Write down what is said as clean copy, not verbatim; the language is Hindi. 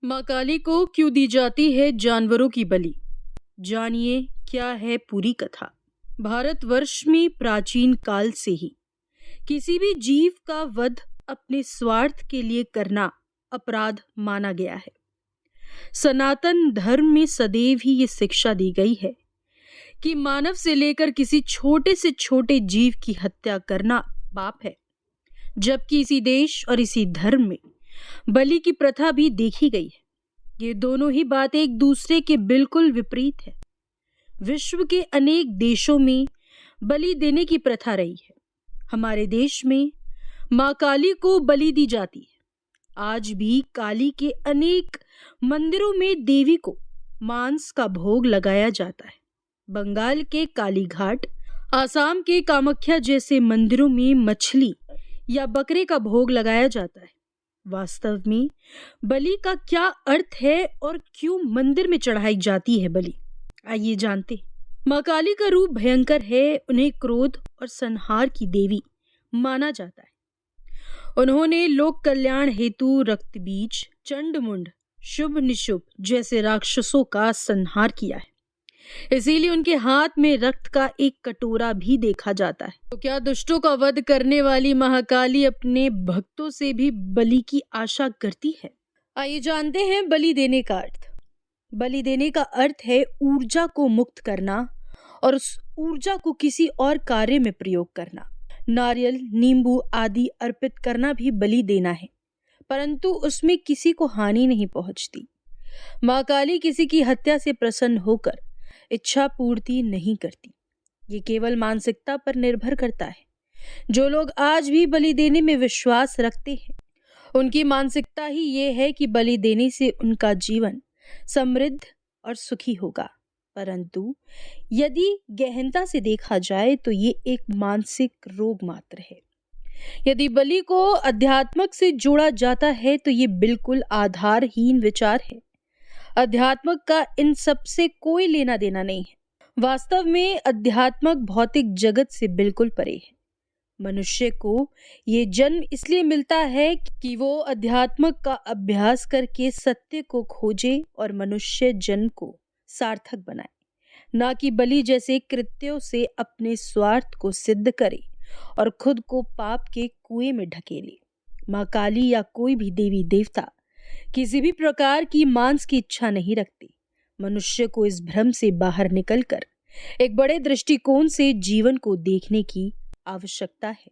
माँ काली को क्यों दी जाती है जानवरों की बलि? जानिए क्या है पूरी कथा। भारतवर्ष में प्राचीन काल से ही किसी भी जीव का वध अपने स्वार्थ के लिए करना अपराध माना गया है। सनातन धर्म में सदैव ही ये शिक्षा दी गई है कि मानव से लेकर किसी छोटे से छोटे जीव की हत्या करना पाप है। जबकि इसी देश और इसी धर्म में बलि की प्रथा भी देखी गई है। ये दोनों ही बातें एक दूसरे के बिल्कुल विपरीत है। विश्व के अनेक देशों में बलि देने की प्रथा रही है। हमारे देश में माँ काली को बलि दी जाती है। आज भी काली के अनेक मंदिरों में देवी को मांस का भोग लगाया जाता है। बंगाल के काली घाट, आसाम के कामाख्या जैसे मंदिरों में मछली या बकरे का भोग लगाया जाता है। वास्तव में बलि का क्या अर्थ है और क्यों मंदिर में चढ़ाई जाती है बलि, आइए जानते। माँ काली का रूप भयंकर है। उन्हें क्रोध और संहार की देवी माना जाता है। उन्होंने लोक कल्याण हेतु रक्त बीज, चंडमुंड, शुभ निशुभ जैसे राक्षसों का संहार किया है। इसीलिए उनके हाथ में रक्त का एक कटोरा भी देखा जाता है। तो क्या दुष्टों का वध करने वाली महाकाली अपने भक्तों से भी बलि की आशा करती है? आइए जानते हैं बलि देने का अर्थ। बलि देने का अर्थ है ऊर्जा को मुक्त करना और उस ऊर्जा को किसी और कार्य में प्रयोग करना। नारियल, नींबू आदि अर्पित करना भी बलि देना है, परंतु उसमें किसी को हानि नहीं पहुंचती। माँ काली किसी की हत्या से प्रसन्न होकर इच्छा पूर्ति नहीं करती। ये केवल मानसिकता पर निर्भर करता है। जो लोग आज भी बलि देने में विश्वास रखते हैं, उनकी मानसिकता ही ये है कि बलि देने से उनका जीवन समृद्ध और सुखी होगा। परंतु यदि गहनता से देखा जाए तो ये एक मानसिक रोग मात्र है। यदि बलि को अध्यात्मक से जोड़ा जाता है तो ये बिल्कुल आधारहीन विचार है। अध्यात्मक का इन सब से कोई लेना देना नहीं है। वास्तव में अध्यात्मक भौतिक जगत से बिल्कुल परे है। मनुष्य को ये जन्म इसलिए मिलता है कि वो अध्यात्मक का अभ्यास करके सत्य को खोजे और मनुष्य जन्म को सार्थक बनाए, ना कि बलि जैसे कृत्यों से अपने स्वार्थ को सिद्ध करे और खुद को पाप के कुएं में ढकेले। माँ काली या कोई भी देवी देवता किसी भी प्रकार की मांस की इच्छा नहीं रखते। मनुष्य को इस भ्रम से बाहर निकलकर एक बड़े दृष्टिकोण से जीवन को देखने की आवश्यकता है।